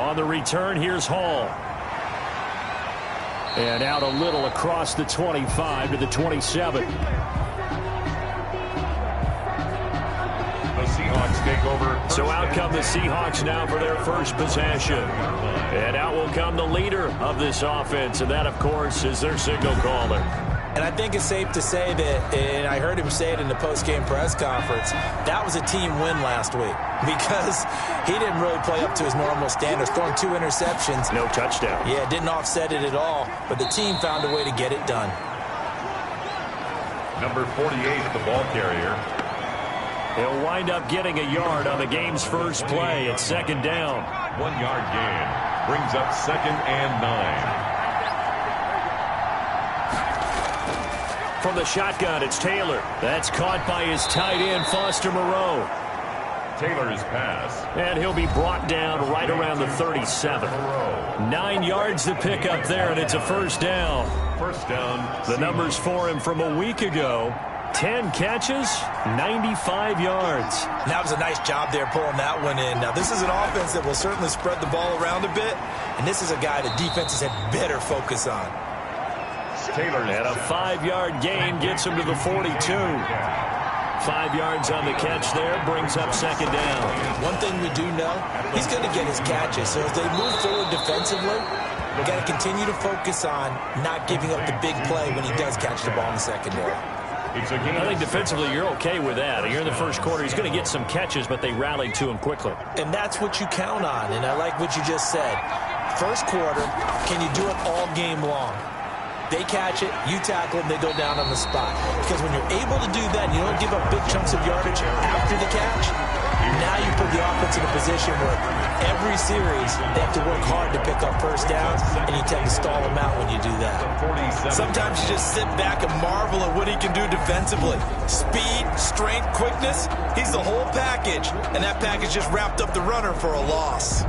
On the return, here's Hall. And out a little across the 25 to the 27. The Seahawks take over. So out come the Seahawks now for their first possession. And out will come the leader of this offense, and that, of course, is their signal caller. And I think it's safe to say that, and I heard him say it in the post-game press conference, that was a team win last week because he didn't really play up to his normal standards, throwing 2 interceptions. No touchdown. Yeah, didn't offset it at all, but the team found a way to get it done. Number 48, the ball carrier. He'll wind up getting a yard on the game's first play. It's second down. 1-yard gain brings up 2nd and 9. From the shotgun, it's Taylor. That's caught by his tight end, Foster Moreau. Taylor's pass. And he'll be brought down right around the 37. 9 yards to pick up there, and it's a first down. First down. The numbers for him from a week ago. 10 catches, 95 yards. That was a nice job there pulling that one in. Now, this is an offense that will certainly spread the ball around a bit, and this is a guy the defenses had better focus on. Taylor's and a 5-yard gain gets him to the 42. 5 yards on the catch there, brings up second down. One thing we do know, he's going to get his catches. So as they move forward defensively, we've got to continue to focus on not giving up the big play when he does catch the ball in the secondary. I think defensively you're okay with that. You're in the first quarter. He's going to get some catches, but they rallied to him quickly. And that's what you count on, and I like what you just said. First quarter, can you do it all game long? They catch it, you tackle them, they go down on the spot. Because when you're able to do that, and you don't give up big chunks of yardage after the catch, now you put the offense in a position where every series they have to work hard to pick up first downs, and you tend to stall them out when you do that. Sometimes you just sit back and marvel at what he can do defensively. Speed, strength, quickness, he's the whole package, and that package just wrapped up the runner for a loss.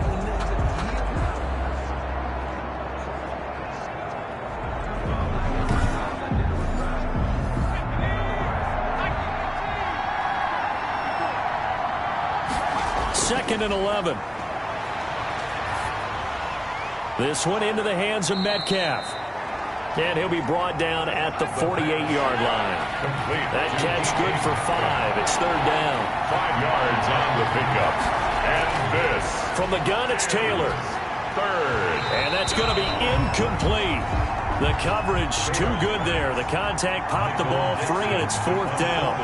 Second and 11. This one into the hands of Metcalf. And he'll be brought down at the 48-yard line. That catch good for 5. It's third down. 5 yards on the pickup. And this. From the gun, it's Taylor. Third. And that's going to be incomplete. The coverage too good there. The contact popped the ball free, and it's fourth down.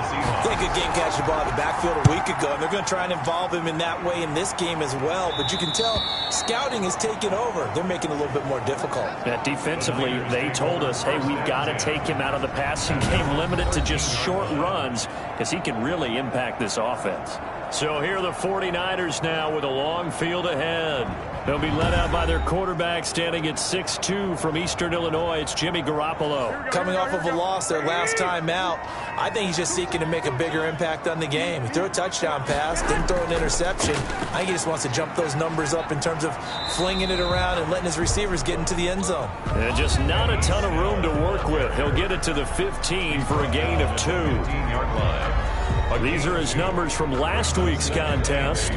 They good game catch the ball in the backfield a week ago, and they're going to try and involve him in that way in this game as well. But you can tell scouting is taking over. They're making it a little bit more difficult. That defensively, they told us, hey, we've got to take him out of the passing game, limited to just short runs, because he can really impact this offense. So here are the 49ers now with a long field ahead. They'll be led out by their quarterback standing at 6'2" from Eastern Illinois. It's Jimmy Garoppolo. Coming off of a loss their last time out, I think he's just seeking to make a bigger impact on the game. He threw a touchdown pass, didn't throw an interception. I think he just wants to jump those numbers up in terms of flinging it around and letting his receivers get into the end zone. And just not a ton of room to work with. He'll get it to the 15 for a gain of 2. 15-yard line. These are his numbers from last week's contest.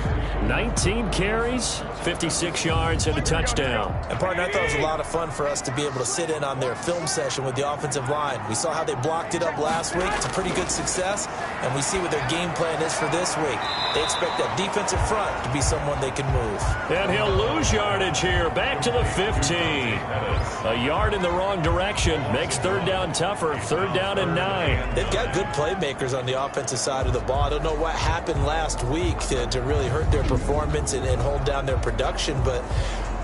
19 carries, 56 yards, and a touchdown. And, partner, I thought it was a lot of fun for us to be able to sit in on their film session with the offensive line. We saw how they blocked it up last week. It's a pretty good success, and we see what their game plan is for this week. They expect that defensive front to be someone they can move. And he'll lose yardage here, back to the 15. A yard in the wrong direction makes third down tougher. Third down and 9. They've got good playmakers on the offensive side of the ball. I don't know what happened last week to really hurt their performance and hold down their production, but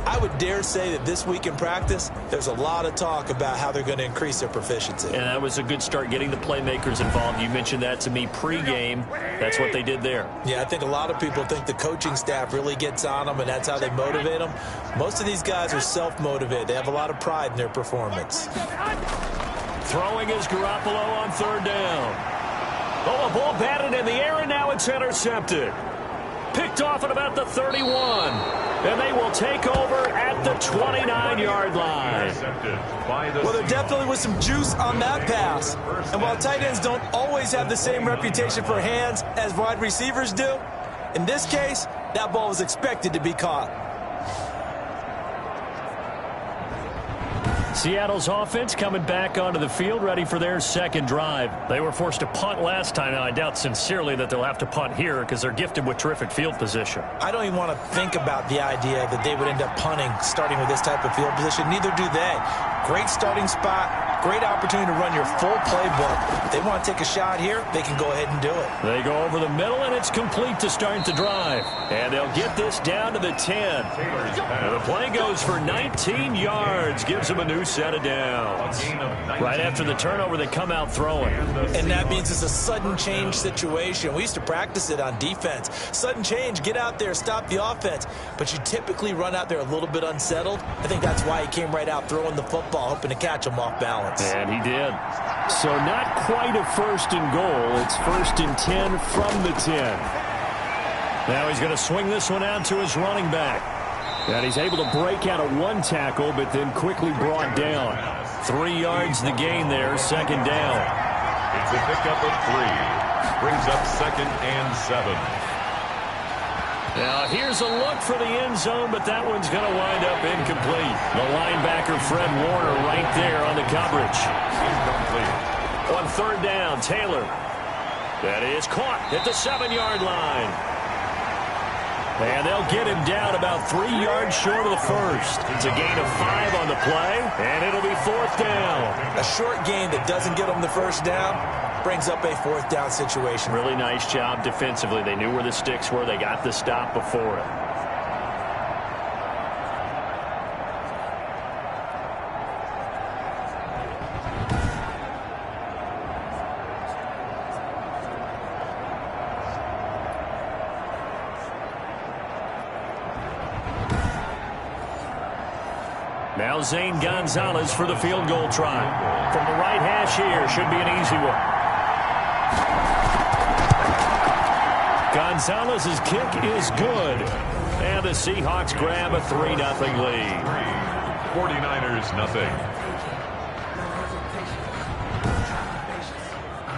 I would dare say that this week in practice, there's a lot of talk about how they're going to increase their proficiency. And that was a good start, getting the playmakers involved. You mentioned that to me pregame. That's what they did there. Yeah, I think a lot of people think the coaching staff really gets on them, and that's how they motivate them. Most of these guys are self-motivated. They have a lot of pride in their performance. Throwing is Garoppolo on third down. Oh, a ball batted in the air, and now it's intercepted. Picked off at about the 31. And they will take over at the 29-yard line. Well, there definitely was some juice on that pass. And while tight ends don't always have the same reputation for hands as wide receivers do, in this case, that ball was expected to be caught. Seattle's offense coming back onto the field, ready for their second drive. They were forced to punt last time. Now, I doubt sincerely that they'll have to punt here because they're gifted with terrific field position. I don't even want to think about the idea that they would end up punting starting with this type of field position. Neither do they. Great starting spot, great opportunity to run your full playbook. If they want to take a shot here, they can go ahead and do it. They go over the middle, and it's complete to start the drive. And they'll get this down to the 10. And the play goes for 19 yards, gives them a new set of downs. Right after the turnover, they come out throwing. And that means it's a sudden change situation. We used to practice it on defense. Sudden change, get out there, stop the offense. But you typically run out there a little bit unsettled. I think that's why he came right out throwing the football, hoping to catch him off balance. And he did. So not quite a first and goal. It's first and 10 from the 10. Now he's going to swing this one out to his running back. And he's able to break out of one tackle, but then quickly brought down. 3 yards the gain there, second down. It's a pickup of 3. Brings up second and 7. Now here's a look for the end zone, but that one's going to wind up incomplete. The linebacker, Fred Warner, right there on the coverage. Incomplete. On third down, Taylor. That is caught at the 7-yard line. And they'll get him down about 3 yards short of the first. It's a gain of 5 on the play, and it'll be fourth down. A short gain that doesn't get them the first down brings up a fourth down situation. Really nice job defensively. They knew where the sticks were. They got the stop before it. Now Zane Gonzalez for the field goal try. From the right hash here, should be an easy one. Gonzalez's kick is good. And the Seahawks grab a 3-0 lead. 49ers nothing.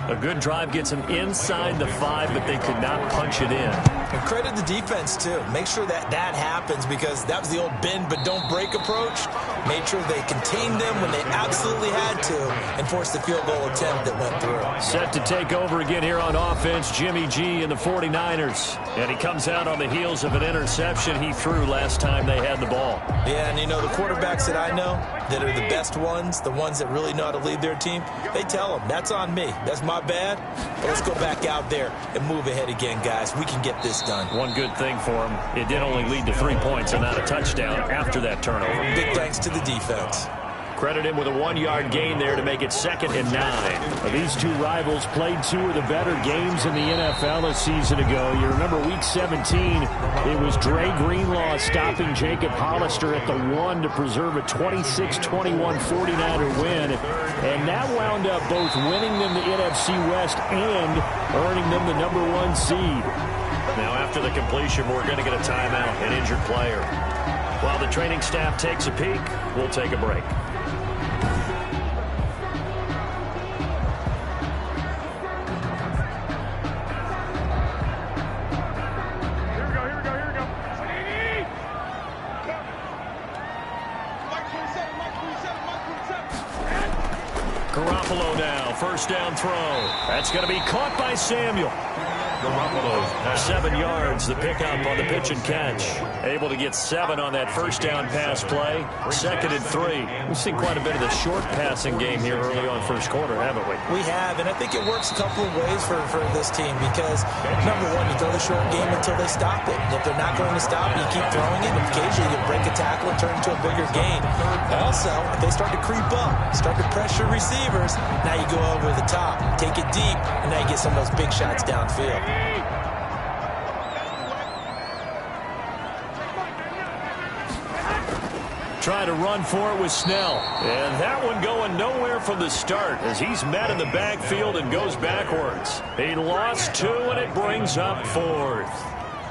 A good drive gets them inside the 5, but they could not punch it in. And credit the defense, too. Make sure that that happens because that was the old bend but don't break approach. Made sure they contained them when they absolutely had to and forced the field goal attempt that went through. Set to take over again here on offense, Jimmy G and the 49ers. And he comes out on the heels of an interception he threw last time they had the ball. Yeah, and you know, the quarterbacks that I know that are the best ones, the ones that really know how to lead their team, they tell them, that's on me. That's my bad. But let's go back out there and move ahead again, guys. We can get this done. One good thing for him, it did only lead to 3 points and not a touchdown after that turnover. Big thanks to the defense. Credit him with a 1-yard gain there to make it 2nd and 9. These two rivals played 2 of the better games in the NFL a season ago. You remember week 17, it was Dre Greenlaw stopping Jacob Hollister at the 1 to preserve a 26-21 49er win. And that wound up both winning them the NFC West and earning them the #1 seed. Now after the completion, we're going to get a timeout, an injured player. While the training staff takes a peek, we'll take a break. Garoppolo now, first down throw. That's going to be caught by Samuel. Garoppolo's 7 yards, the pickup on the pitch and catch. Able to get 7 on that first down pass play. 2nd and 3. We've seen quite a bit of the short passing game here early on first quarter, haven't we? We have, and I think it works a couple of ways for this team because, number one, you throw the short game until they stop it. And if they're not going to stop it, you keep throwing it, and occasionally you break a tackle and turn it into a bigger gain. Also, if they start to creep up, start to pressure receivers, now you go over the top, take it deep, and now you get some of those big shots downfield. Trying to run for it with Snell. And that one going nowhere from the start as he's met in the backfield and goes backwards. He lost 2, and it brings up 4th.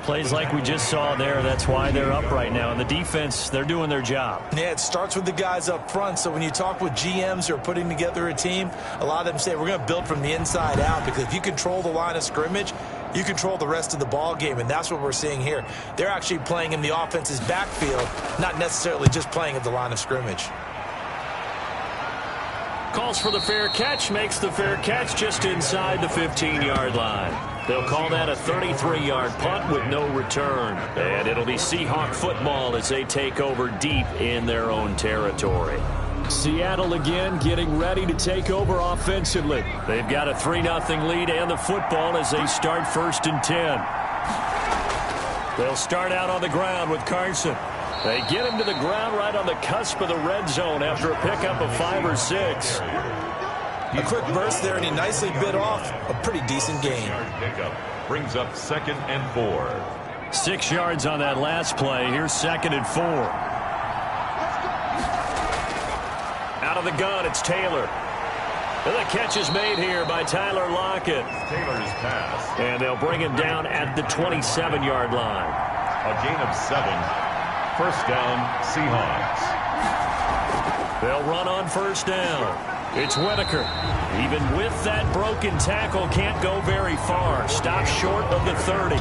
Plays like we just saw there. That's why they're up right now. And the defense, they're doing their job. Yeah, it starts with the guys up front. So when you talk with GMs who are putting together a team, a lot of them say we're going to build from the inside out because if you control the line of scrimmage, you control the rest of the ball game, and that's what we're seeing here. They're actually playing in the offense's backfield, not necessarily just playing at the line of scrimmage. calls for the fair catch, makes the fair catch just inside the 15-yard line. They'll call that a 33-yard punt with no return. And it'll be Seahawk football as they take over deep in their own territory. Seattle again getting ready to take over offensively. They've got a 3-0 lead and the football as they start 1st and 10. They'll start out on the ground with Carson. They get him to the ground right on the cusp of the red zone after a pickup of 5 or 6. A quick burst there, and he nicely bit off a pretty decent gain. Brings up 2nd and 4. 6 yards on that last play. Here's 2nd and 4. Out of the gun, it's Taylor. And the catch is made here by Tyler Lockett. Taylor's pass. And they'll bring him down at the 27-yard line. A gain of 7. 1st down, Seahawks. They'll run on 1st down. It's Whitaker. Even with that broken tackle, can't go very far. Stops short of the 30.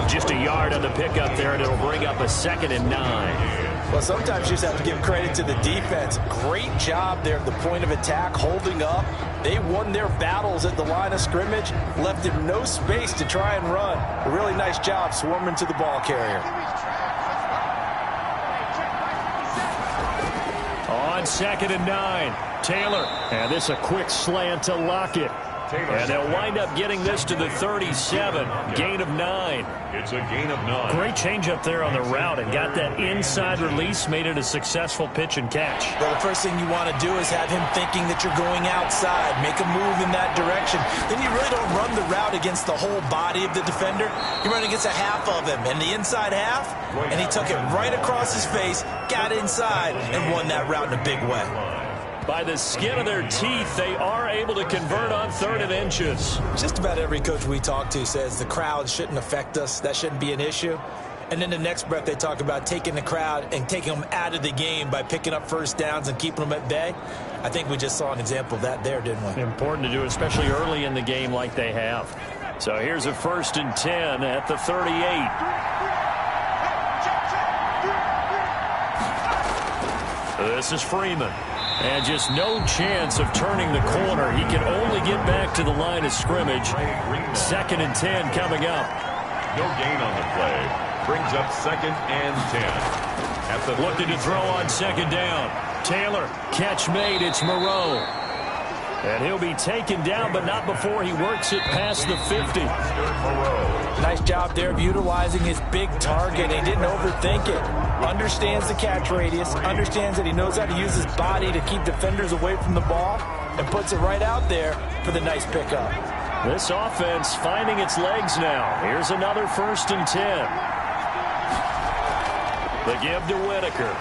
Just a yard on the pickup there, and it'll bring up a 2nd and 9. Well, sometimes you just have to give credit to the defense. Great job there at the point of attack, holding up. They won their battles at the line of scrimmage, left him no space to try and run. A really nice job swarming to the ball carrier. On 2nd and 9, Taylor. And this a quick slant to Lockett. And they'll wind up getting this to the 37. Gain of 9. It's a gain of 9. Great change up there on the route and got that inside release, made it a successful pitch and catch. Well, the first thing you want to do is have him thinking that you're going outside, make a move in that direction. Then you really don't run the route against the whole body of the defender. You run against a half of him, and the inside half, and he took it right across his face, got inside, and won that route in a big way. By the skin of their teeth, they are able to convert on 3rd and inches. Just about every coach we talk to says the crowd shouldn't affect us. That shouldn't be an issue. And then the next breath, they talk about taking the crowd and taking them out of the game by picking up 1st downs and keeping them at bay. I think we just saw an example of that there, didn't we? Important to do, especially early in the game like they have. So here's a 1st and 10 at the 38. This is Freeman. And just no chance of turning the corner. He can only get back to the line of scrimmage. 2nd and 10 coming up. No gain on the play. Brings up 2nd and 10. Looking to throw on 2nd down. Taylor, catch made. It's Moreau. And he'll be taken down, but not before he works it past the 50. Nice job there of utilizing his big target. He didn't overthink it. Understands the catch radius, understands that he knows how to use his body to keep defenders away from the ball, and puts it right out there for the nice pickup. This offense finding its legs now. Here's another 1st and 10. The give to Whitaker.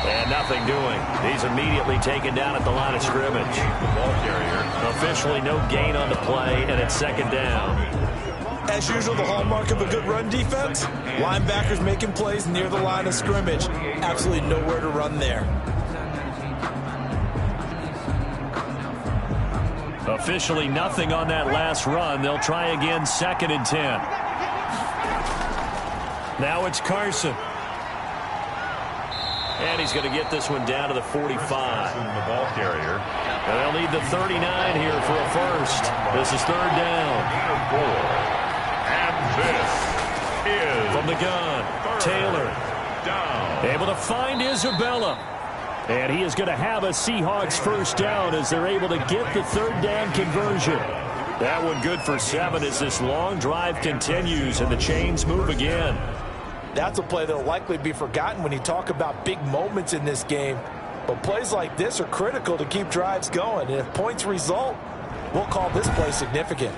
And nothing doing. He's immediately taken down at the line of scrimmage. The ball carrier. Officially no gain on the play, and it's 2nd down. As usual, the hallmark of a good run defense, linebackers making plays near the line of scrimmage. Absolutely nowhere to run there. Officially nothing on that last run. They'll try again, 2nd and 10. Now it's Carson. And he's going to get this one down to the 45. The ball carrier. And they'll need the 39 here for a 1st. This is 3rd down. And this is from the gun. Taylor down. able to find Isabella. And he is going to have a Seahawks 1st down as they're able to get the 3rd down conversion. That one good for 7 as this long drive continues and the chains move again. That's a play that will likely be forgotten when you talk about big moments in this game. But plays like this are critical to keep drives going. And if points result, we'll call this play significant.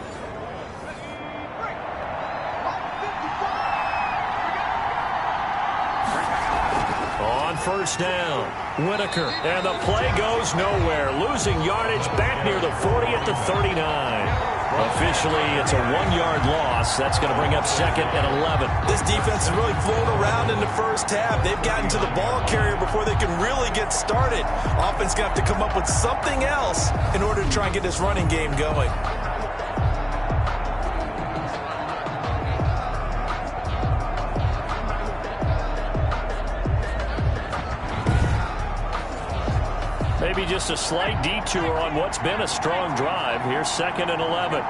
On 1st down, Whitaker. And the play goes nowhere. Losing yardage back near the 40 at the 39. Officially, it's a 1-yard loss. That's going to bring up 2nd and 11. This defense has really flown around in the first half. They've gotten to the ball carrier before they can really get started. Offense going to have to come up with something else in order to try and get this running game going. Maybe just a slight detour on what's been a strong drive. Here's 2nd and 11.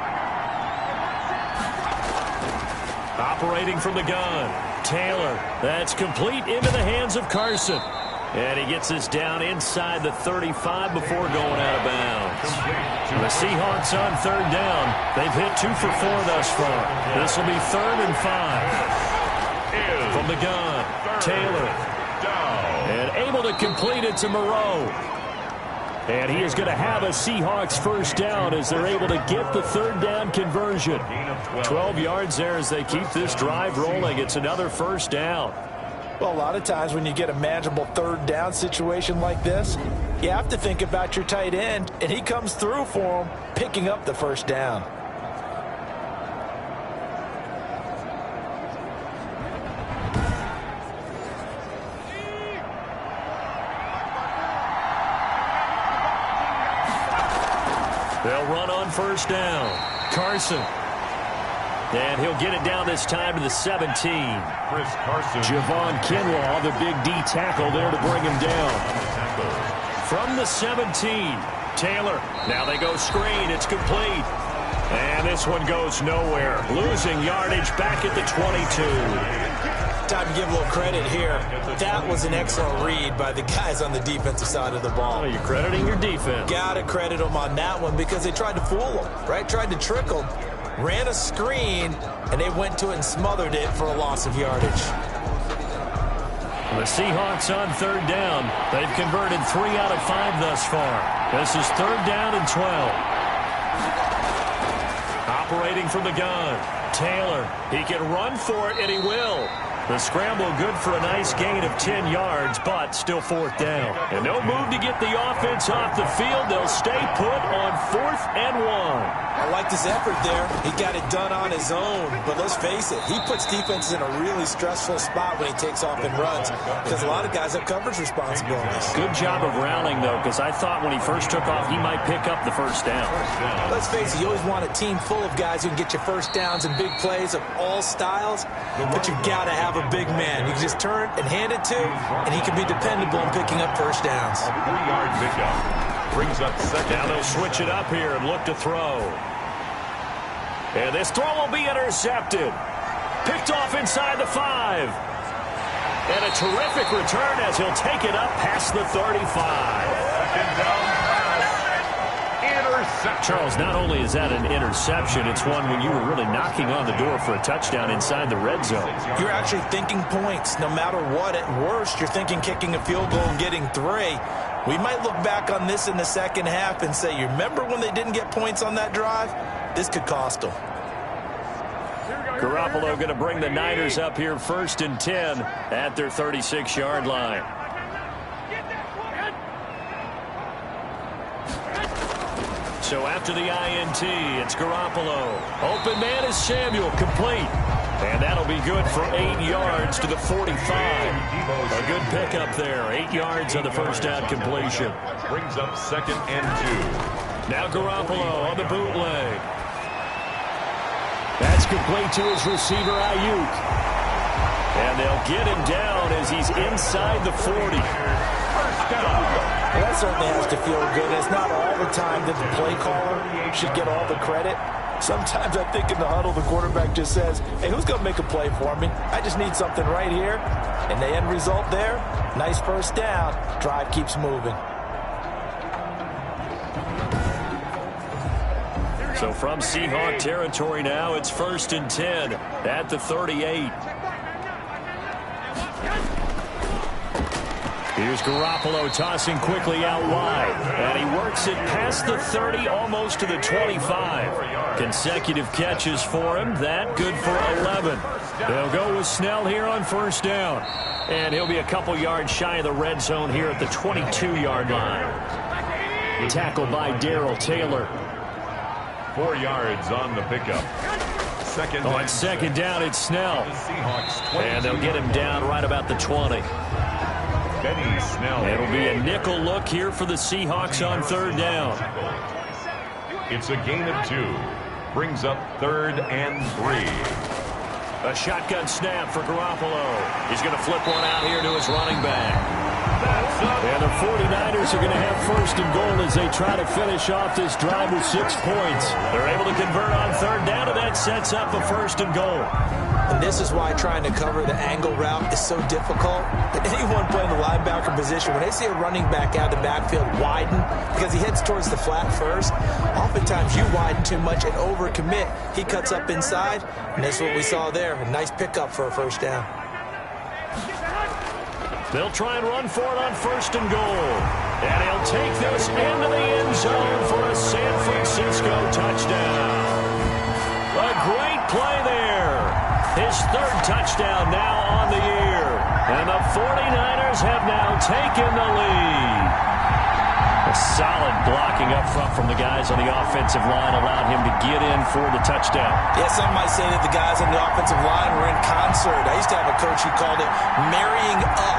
Operating from the gun. Taylor. That's complete into the hands of Carson. And he gets this down inside the 35 before going out of bounds. The Seahawks on 3rd down. They've hit 2 for 4 thus far. This will be 3rd and 5. From the gun, Taylor. And able to complete it to Moreau. And he is going to have a Seahawks first down as they're able to get the 3rd down conversion. 12 yards there as they keep this drive rolling. It's another first down. Well, a lot of times when you get a manageable 3rd down situation like this, you have to think about your tight end, and he comes through for him, picking up the first down. They'll run on first down. Carson. And he'll get it down this time to the 17. Chris Carson. Javon Kinlaw, the big D tackle there to bring him down. From the 17, Taylor. Now they go screen. It's complete. And this one goes nowhere. Losing yardage back at the 22. Time to give a little credit here. That was an excellent read by the guys on the defensive side of the ball. Oh, you're crediting your defense. Got to credit them on that one because they tried to fool them, right? Tried to trick them. Ran a screen, and they went to it and smothered it for a loss of yardage. The Seahawks on 3rd down. They've converted 3 out of 5 thus far. This is 3rd down and 12. Operating from the gun. Taylor. He can run for it, and he will. The scramble good for a nice gain of 10 yards, but still 4th down. And no move to get the offense off the field. They'll stay put on 4th and 1. I like this effort there. He got it done on his own. But let's face it, he puts defenses in a really stressful spot when he takes off and runs because a lot of guys have coverage responsibilities. Good job of rallying, though, because I thought when he first took off, he might pick up the first down. Let's face it, you always want a team full of guys who can get you first downs and big plays of all styles, but you've got to have a big man. You can just turn and hand it to, and he can be dependable in picking up first downs. 3-yard pickup. Brings up 2nd. Now they'll switch it up here and look to throw. And this throw will be intercepted. Picked off inside the 5. And a terrific return as he'll take it up past the 35. 2nd down pass. Interception. Charles, not only is that an interception, it's one when you were really knocking on the door for a touchdown inside the red zone. You're actually thinking points. No matter what, at worst, you're thinking kicking a field goal and getting 3. We might look back on this in the second half and say, you remember when they didn't get points on that drive? This could cost them. Garoppolo going to bring the Niners up here 1st and 10 at their 36-yard line. So after the INT, it's Garoppolo. Open man is Samuel, complete. And that'll be good for 8 yards to the 45. A good pickup there. 8 yards on the first down completion. Brings up 2nd and 2. Now Garoppolo on the bootleg. That's complete to his receiver, Ayuk. And they'll get him down as he's inside the 40. Well, that certainly has to feel good. It's not all the time that the play caller should get all the credit. Sometimes I think in the huddle, the quarterback just says, hey, who's going to make a play for me? I just need something right here. And the end result there, nice first down. Drive keeps moving. So from Seahawk territory now, it's 1st and 10 at the 38. Here's Garoppolo tossing quickly out wide. And he works it past the 30, almost to the 25. Consecutive catches for him. That good for 11. They'll go with Snell here on first down. And he'll be a couple yards shy of the red zone here at the 22-yard line. Tackled by Darrell Taylor. 4 yards on the pickup. On second down, it's Snell. And they'll get him down right about the 20. Benny Snell. It'll be a nickel look here for the Seahawks on third down. It's a gain of 2. Brings up 3rd and 3. A shotgun snap for Garoppolo. He's going to flip one out here to his running back. And the 49ers Buccaneers are going to have first and goal as they try to finish off this drive with 6 points. They're able to convert on third down, and that sets up a first and goal. And this is why trying to cover the angle route is so difficult. But anyone playing the linebacker position, when they see a running back out of the backfield widen because he heads towards the flat first, oftentimes you widen too much and overcommit. He cuts up inside, and that's what we saw there. A nice pickup for a first down. They'll try and run for it on first and goal. And he'll take this into the end zone for a San Francisco touchdown. A great play there. His third touchdown now on the year. And the 49ers have now taken the lead. A solid blocking up front from the guys on the offensive line allowed him to get in for the touchdown. Yeah, some might say that the guys on the offensive line were in concert. I used to have a coach who called it marrying up,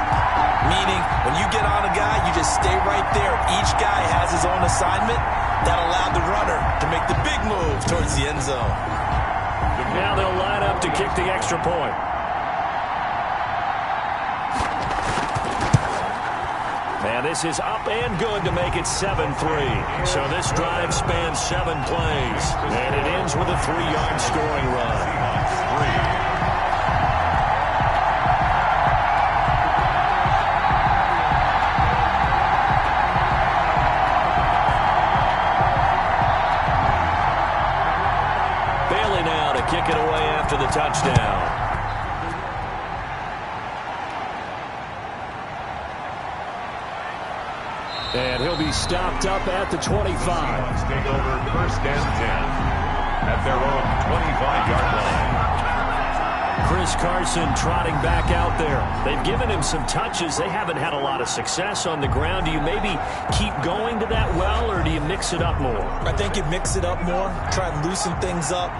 meaning when you get on a guy, you just stay right there. Each guy has his own assignment. That allowed the runner to make the big move towards the end zone. Now they'll line up to kick the extra point. And this is up and good to make it 7-3. So this drive spans 7 plays. And it ends with a 3-yard scoring run. Bailey now to kick it away after the touchdown. And he'll be stopped up at the 25. Seahawks take over first and 10 at their own 25-yard line. Chris Carson trotting back out there. They've given him some touches. They haven't had a lot of success on the ground. Do you maybe keep going to that well, or do you mix it up more? I think you mix it up more, try and loosen things up.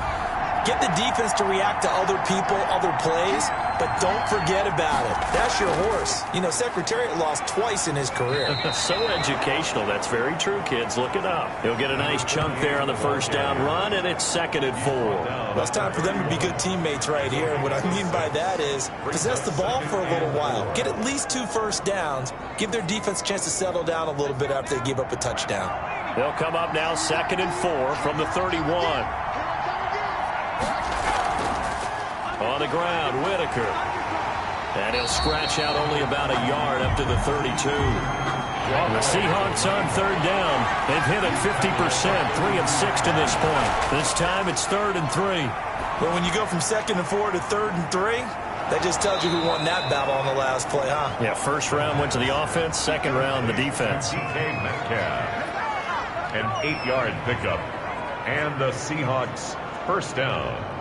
Get the defense to react to other people, other plays, but don't forget about it. That's your horse. You know, Secretariat lost twice in his career. So educational. That's very true, kids. Look it up. He'll get a nice chunk there on the first down run, and it's 2nd and 4. Well, it's time for them to be good teammates right here. And what I mean by that is possess the ball for a little while. Get at least 2 first downs. Give their defense a chance to settle down a little bit after they give up a touchdown. They'll come up now 2nd and 4 from the 31. On the ground, Whitaker. And he'll scratch out only about a yard up to the 32. The Seahawks on third down. They've hit it 50%, 3 of 6 to this point. This time it's 3rd and 3. But when you go from 2nd and 4 to 3rd and 3, that just tells you who won that battle on the last play, huh? Yeah, first round went to the offense, second round the defense. DK Metcalf, an 8-yard pickup, and the Seahawks first down.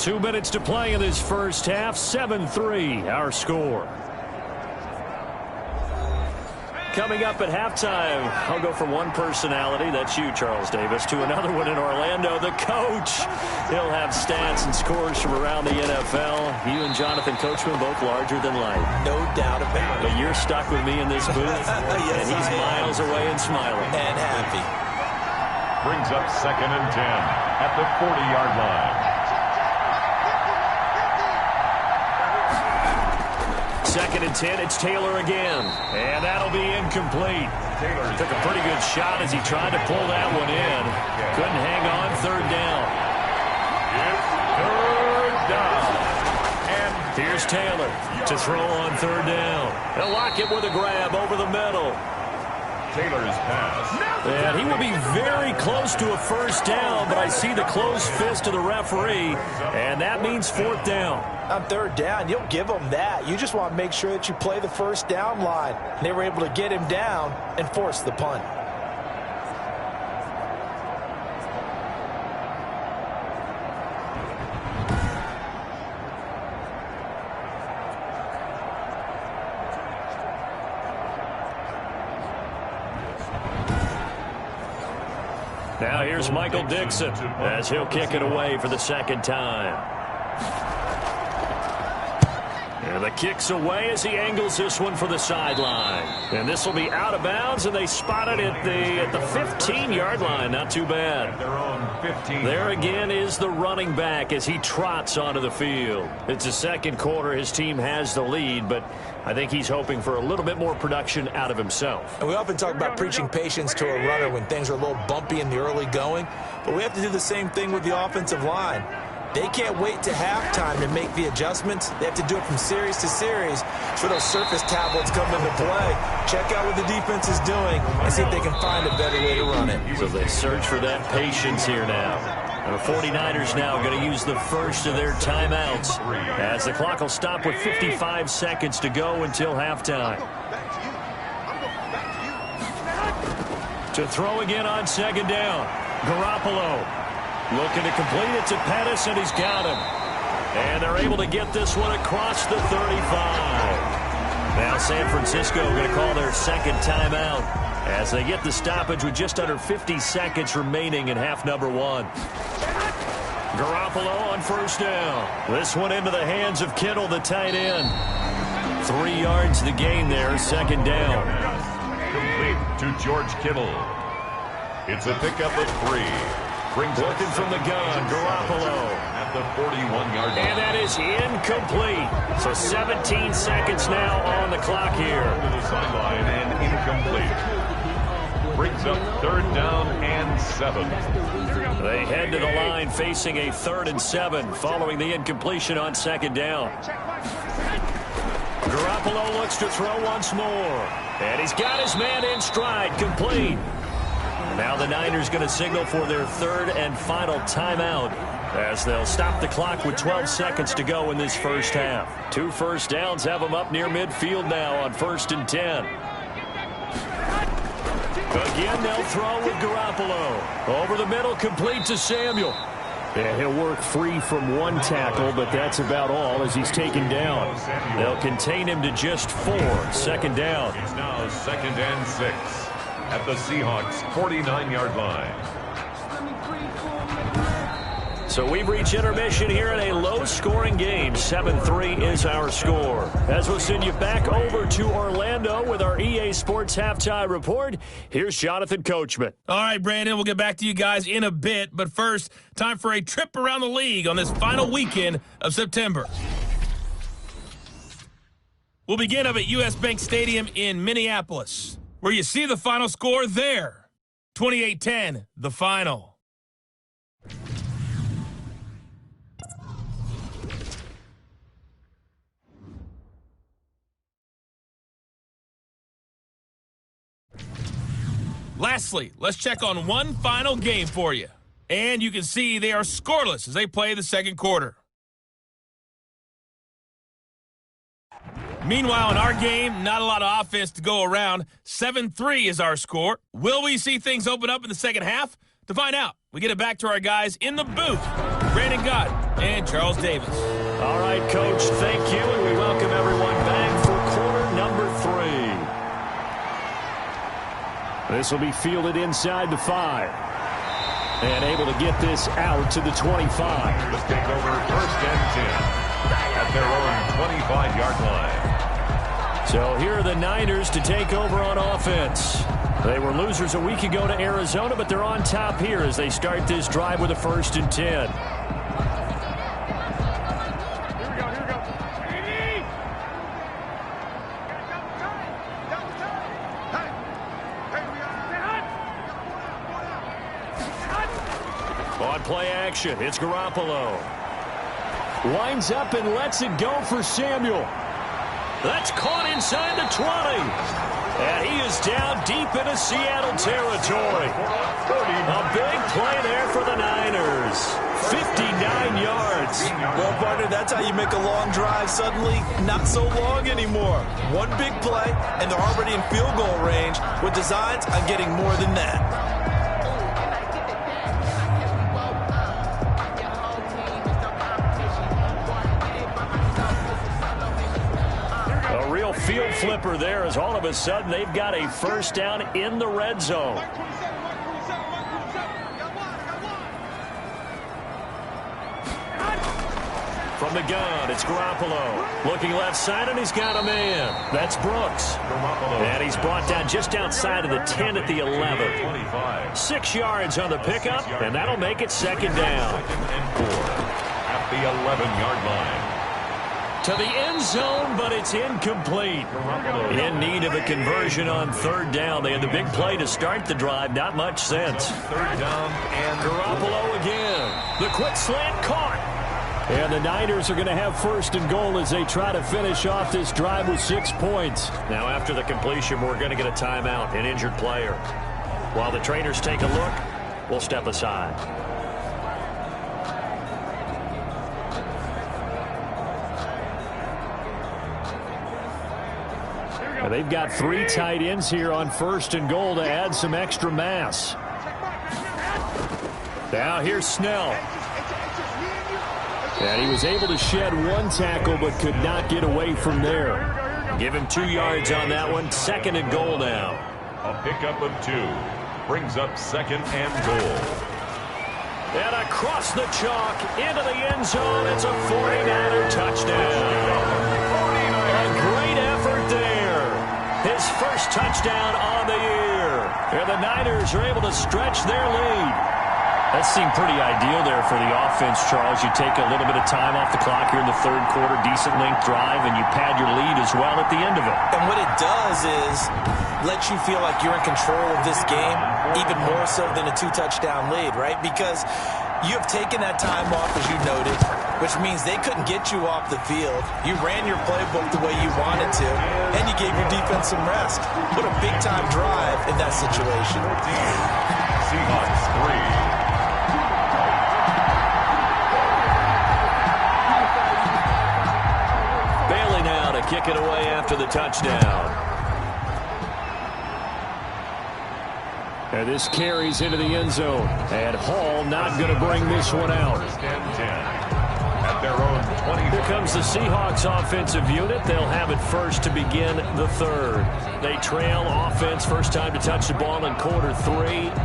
2 minutes to play in this first half. 7-3, our score. Coming up at halftime, I'll go from one personality, that's you, Charles Davis, to another one in Orlando, the coach. He'll have stats and scores from around the NFL. You and Jonathan Coachman both larger than life. No doubt about it. But you're stuck with me in this booth, yes, and he's miles away and smiling. And happy. Brings up 2nd and 10 at the 40-yard line. 2nd and 10, it's Taylor again. And that'll be incomplete. Took a pretty good shot as he tried to pull that one in. Couldn't hang on, 3rd down. It's 3rd down. And here's Taylor to throw on 3rd down. They'll lock it with a grab over the middle. Taylor's pass. And he will be very close to a first down, but I see the closed fist of the referee, and that means 4th down. On 3rd down, you'll give them that. You just want to make sure that you play the first down line. And they were able to get him down and force the punt. Now here's Michael Dixon as he'll kick it away for the 2nd time. And And the kick's away as he angles this one for the sideline. And this will be out of bounds, and they spot it at the 15-yard line. Not too bad. Their own 15. There again is the running back as he trots onto the field. It's the second quarter. His team has the lead, but I think he's hoping for a little bit more production out of himself. And we often talk about preaching patience to a runner when things are a little bumpy in the early going, but we have to do the same thing with the offensive line. They can't wait to halftime to make the adjustments. They have to do it from series to series. So those surface tablets come into play. Check out what the defense is doing and see if they can find a better way to run it. So they search for that patience here now. And the 49ers now going to use the first of their timeouts as the clock will stop with 55 seconds to go until halftime. To throw again on second down. Garoppolo looking to complete it to Pettis, and he's got him. And they're able to get this one across the 35. Now San Francisco going to call their second timeout as they get the stoppage with just under 50 seconds remaining in half number one. Garoppolo on first down. This one into the hands of Kittle, the tight end. 3 yards the gain there, second down. Complete to George Kittle. It's a pickup of 3. Looking from the gun, Garoppolo. At the 41-yard line. And that is incomplete. So 17 seconds now on the clock here. To the sideline and incomplete. Brings up third down and 7. They head to the line facing a 3rd and 7 following the incompletion on second down. Garoppolo looks to throw once more. And he's got his man in stride, complete. Now the Niners going to signal for their 3rd and final timeout as they'll stop the clock with 12 seconds to go in this first half. 2 first downs have them up near midfield now on 1st and 10. Again, they'll throw with Garoppolo. Over the middle, complete to Samuel. And he'll work free from 1 tackle, but that's about all as he's taken down. They'll contain him to just 4. Second down. It's now 2nd and 6. At the Seahawks 49-yard line. So we've reached intermission here in a low-scoring game. 7-3 is our score. As we'll send you back over to Orlando with our EA Sports Halftime Report, here's Jonathan Coachman. All right, Brandon, we'll get back to you guys in a bit. But first, time for a trip around the league on this final weekend of September. We'll begin up at U.S. Bank Stadium in Minneapolis, where you see the final score there. 28-10, the final. Lastly, let's check on one final game for you. And you can see they are scoreless as they play the second quarter. Meanwhile, in our game, not a lot of offense to go around. 7-3 is our score. Will we see things open up in the second half? To find out, we get it back to our guys in the booth, Brandon Gott and Charles Davis. All right, Coach, thank you, and we welcome everyone back for quarter number 3. This will be fielded inside the 5. And able to get this out to the 25. Let's take over 1st and 10 at their own 25-yard line. So here are the Niners to take over on offense. They were losers a week ago to Arizona, but they're on top here as they start this drive with a 1st and 10. On play action, it's Garoppolo. Winds up and lets it go for Samuel. That's caught inside the 20. And he is down deep into Seattle territory. A big play there for the Niners. 59 yards. Well, partner, that's how you make a long drive suddenly not so long anymore. One big play, and they're already in field goal range with designs on getting more than that. Field flipper there as all of a sudden they've got a 1st down in the red zone. From From the gun, it's Garoppolo. Looking left side, and he's got a man. That's Brooks. And he's brought down just outside of the 10 at the 11. 6 yards on the pickup, and that'll make it second down. At the 11-yard line. To the end zone, but it's incomplete. In need of a conversion on third down. They had the big play to start the drive. Not much sense. Third down and Garoppolo again. The quick slant caught. And the Niners are going to have first and goal as they try to finish off this drive with 6 points. Now after the completion, we're going to get a timeout, an injured player. While the trainers take a look, we'll step aside. They've got 3 tight ends here on first and goal to add some extra mass. Now here's Snell. And he was able to shed 1 tackle but could not get away from there. Give him 2 yards on that one. Second and goal now. a pickup of 2. Brings up second and goal. And across the chalk into the end zone. It's a 49er touchdown. A great effort there. His first touchdown on the year. And the Niners are able to stretch their lead. That seemed pretty ideal there for the offense, Charles. You take a little bit of time off the clock here in the third quarter, decent length drive, and you pad your lead as well at the end of it. And what it does is let you feel like you're in control of this game, even more so than a 2-touchdown lead, right? Because you have taken that time off, as you noted, which means they couldn't get you off the field. You ran your playbook the way you wanted to, and you gave your defense some rest. What a big-time drive in that situation. Seahawks 3. Kick it away after the touchdown. And this carries into the end zone. And Hall not going to bring this one out. First and 10. At their own 20. Here comes the Seahawks offensive unit. They'll have it first to begin the third. They trail offense first time to touch the ball in quarter 3,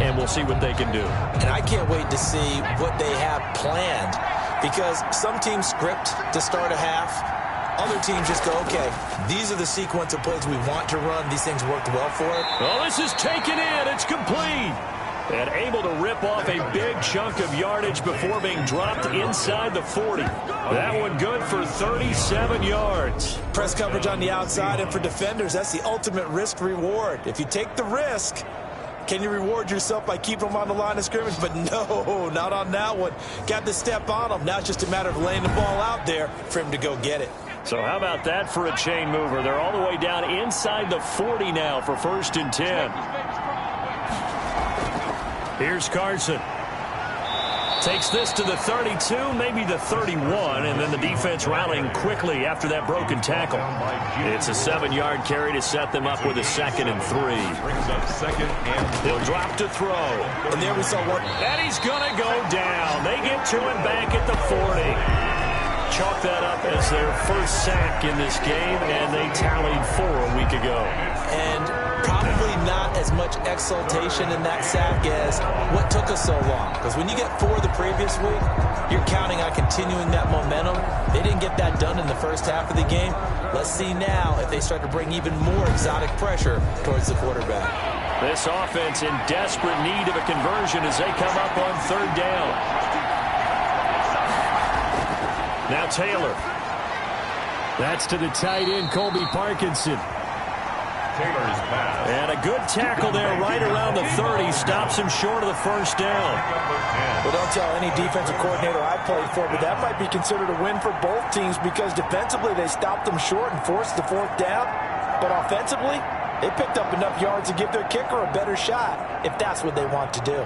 and we'll see what they can do. And I can't wait to see what they have planned, because some teams script to start a half. Other teams just go, okay, these are the sequence of plays we want to run. These things worked well for it. Oh, this is taken in. It's complete. And able to rip off a big chunk of yardage before being dropped inside the 40. That one good for 37 yards. Press coverage on the outside, and for defenders, that's the ultimate risk reward. If you take the risk, can you reward yourself by keeping them on the line of scrimmage? But no, not on that one. Got to step on them. Now it's just a matter of laying the ball out there for him to go get it. So how about that for a chain mover? They're all the way down inside the 40 now for first and 10. Here's Carson. Takes this to the 32, maybe the 31, and then the defense rallying quickly after that broken tackle. It's a 7-yard carry to set them up with a second and 3. Brings up second and 3. He'll drop to throw. And there we saw what. And he's going to go down. They get to him back at the 40. Chalk that up as their first sack in this game, and they tallied 4 a week ago. And probably not as much exultation in that sack as what took us so long. Because when you get 4 the previous week, you're counting on continuing that momentum. They didn't get that done in the first half of the game. Let's see now if they start to bring even more exotic pressure towards the quarterback. This offense in desperate need of a conversion as they come up on third down. Now Taylor. That's to the tight end, Colby Parkinson. Taylor's pass. And a good tackle there right around the 30. Stops him short of the first down. Well, don't tell any defensive coordinator I played for, but that might be considered a win for both teams because defensively they stopped them short and forced the 4th down. But offensively, they picked up enough yards to give their kicker a better shot if that's what they want to do.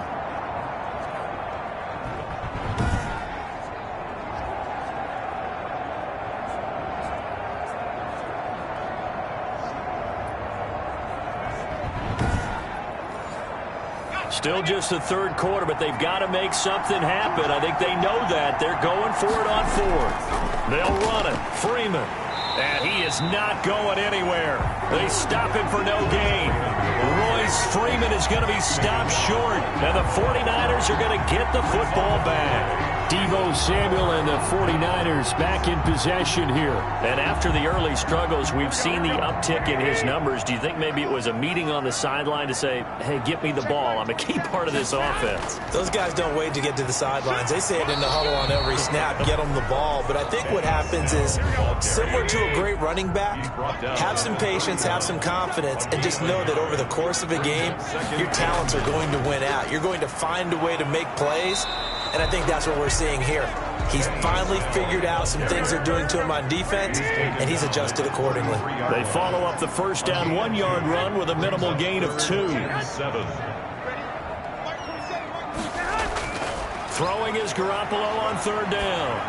Still just the third quarter, but they've got to make something happen. I think they know that. They're going for it on 4th. They'll run it. Freeman. And he is not going anywhere. They stop him for no gain. Royce Freeman is going to be stopped short. And the 49ers are going to get the football back. Deebo Samuel and the 49ers back in possession here. And after the early struggles, we've seen the uptick in his numbers. Do you think maybe it was a meeting on the sideline to say, hey, get me the ball. I'm a key part of this offense. Those guys don't wait to get to the sidelines. They say it in the huddle on every snap, get them the ball. But I think what happens is, similar to a great running back, have some patience, have some confidence, and just know that over the course of a game, your talents are going to win out. You're going to find a way to make plays. And I think that's what we're seeing here. He's finally figured out some things they're doing to him on defense, and he's adjusted accordingly. They follow up the first down 1-yard run with a minimal gain of 2. Throwing is Garoppolo on 3rd down.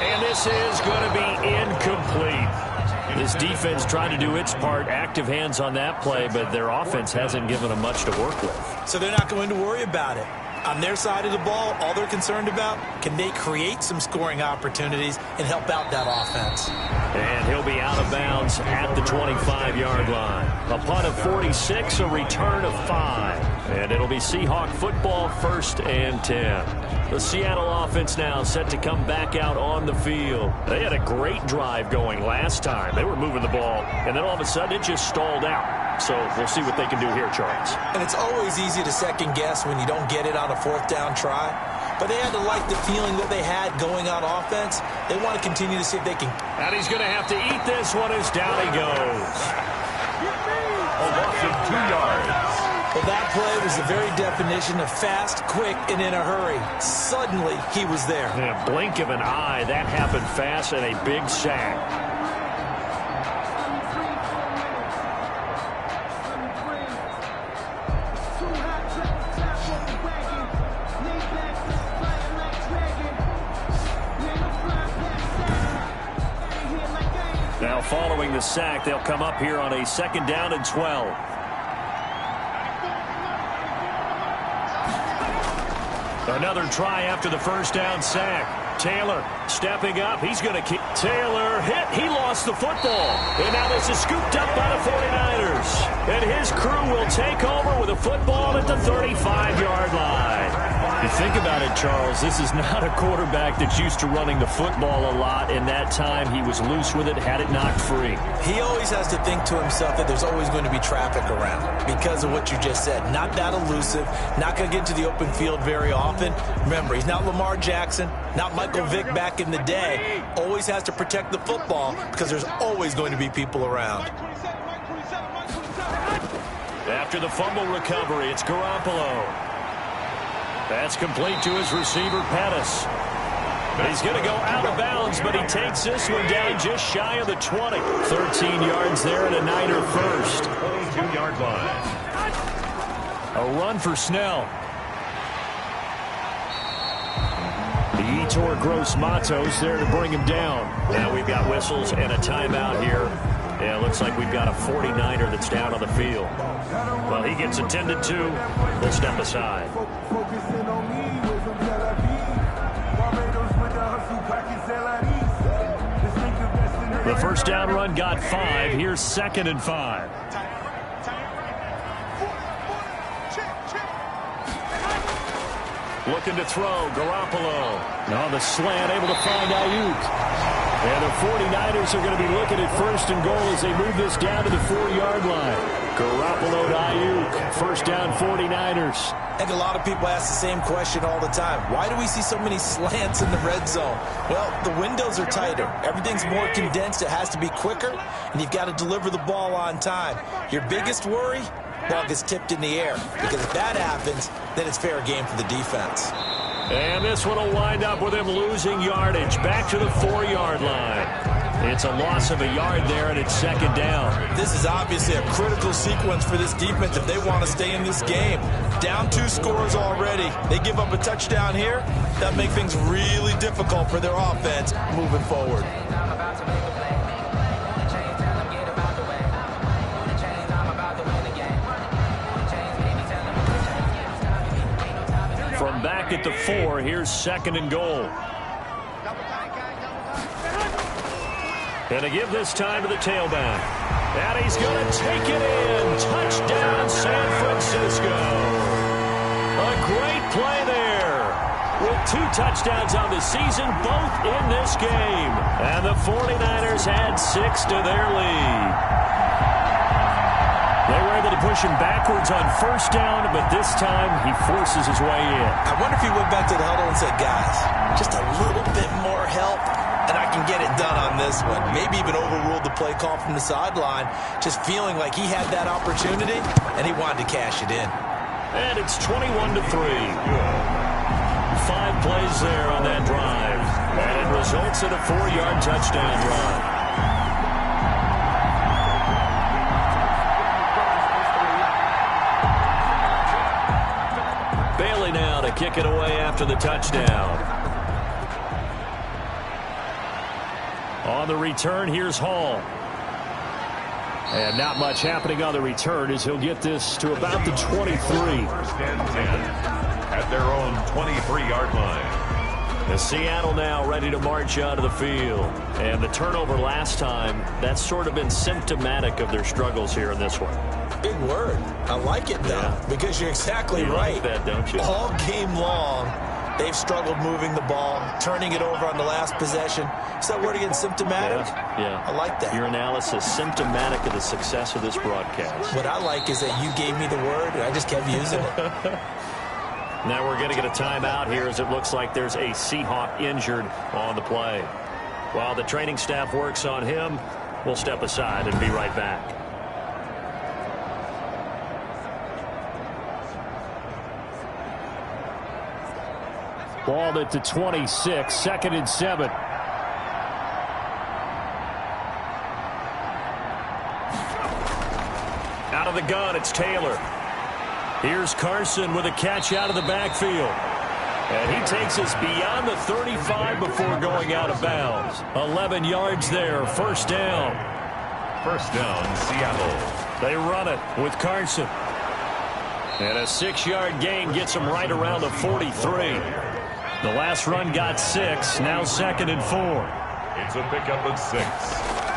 And this is going to be incomplete. This defense tried to do its part, active hands on that play, but their offense hasn't given them much to work with. So they're not going to worry about it. On their side of the ball, all they're concerned about, can they create some scoring opportunities and help out that offense? And he'll be out of bounds at the 25-yard line. A punt of 46, a return of 5. And it'll be Seahawk football, 1st and 10. The Seattle offense now set to come back out on the field. They had a great drive going last time. They were moving the ball, and then all of a sudden it just stalled out. So we'll see what they can do here, Charles. And it's always easy to second guess when you don't get it on a 4th down try. But they had to like the feeling that they had going on offense. They want to continue to see if they can. And he's going to have to eat this one as down he goes. A loss of 2 yards. Well, that play was the very definition of fast, quick, and in a hurry. Suddenly, he was there. In a blink of an eye, that happened fast and a big sack. Now following the sack, they'll come up here on a 2nd down and 12. Another try after the 1st down sack. Taylor stepping up. He's going to keep. Taylor hit. He lost the football. And now this is scooped up by the 49ers. And his crew will take over with a football at the 35-yard line. You think about it, Charles, this is not a quarterback that's used to running the football a lot. In that time, he was loose with it, had it knocked free. He always has to think to himself that there's always going to be traffic around because of what you just said. Not that elusive, not going to get to the open field very often. Remember, he's not Lamar Jackson, not Michael Vick back in the day. Always has to protect the football because there's always going to be people around. After the fumble recovery, it's Garoppolo. That's complete to his receiver, Pettis. He's going to go out of bounds, but he takes this one down just shy of the 20. 13 yards there and a Niner first. 22-yard line. A run for Snell. The Etor Gross Matos there to bring him down. Now we've got whistles and a timeout here. Yeah, it looks like we've got a 49er that's down on the field. Well, he gets attended to. We'll step aside. The first down run got 5. Here's 2nd and 5. Looking to throw, Garoppolo. On the slant, able to find Ayuk. And the 49ers are going to be looking at 1st and goal as they move this down to the 4-yard line. Garoppolo to Ayuk. First down, 49ers. I think a lot of people ask the same question all the time. Why do we see so many slants in the red zone? Well, the windows are tighter. Everything's more condensed. It has to be quicker, and you've got to deliver the ball on time. Your biggest worry? Ball gets tipped in the air. Because if that happens, then it's fair game for the defense. And this one will wind up with him losing yardage. Back to the 4-yard line. It's a loss of a yard there, and it's 2nd down. This is obviously a critical sequence for this defense if they want to stay in this game. Down 2 scores already. They give up a touchdown here. That makes things really difficult for their offense moving forward. From back at the 4, here's 2nd and goal. And to give this time to the tailback. And he's going to take it in. Touchdown, San Francisco. A great play there with 2 touchdowns on the season, both in this game. And the 49ers add 6 to their lead. They were able to push him backwards on first down, but this time he forces his way in. I wonder if he went back to the huddle and said, guys, just a little bit more help, and I can get it done on this one. Maybe even overruled the play call from the sideline, just feeling like he had that opportunity, and he wanted to cash it in. And it's 21-3. 5 plays there on that drive, and it results in a 4-yard touchdown drive. Bailey now to kick it away after the touchdown. On the return, here's Hall. And not much happening on the return as he'll get this to about the 23. First and 10 at their own 23-yard line. The Seattle now ready to march out of the field. And the turnover last time, that's sort of been symptomatic of their struggles here in this one. Big word. I like it, though, because you're exactly right. Like that, don't you? All game long, they've struggled moving the ball, turning it over on the last possession. Is that word again, symptomatic? Yeah. I like that. Your analysis, symptomatic of the success of this broadcast. What I like is that you gave me the word, and I just kept using it. Now we're going to get a timeout here as it looks like there's a Seahawk injured on the play. While the training staff works on him, we'll step aside and be right back. Ball at the 26, 2nd and 7. Out of the gun, it's Taylor. Here's Carson with a catch out of the backfield. And he takes us beyond the 35 before going out of bounds. 11 yards there, first down. First down, Seattle. They run it with Carson. And a 6-yard gain gets him right around the 43. The last run got 6, now 2nd and 4. It's a pickup of 6.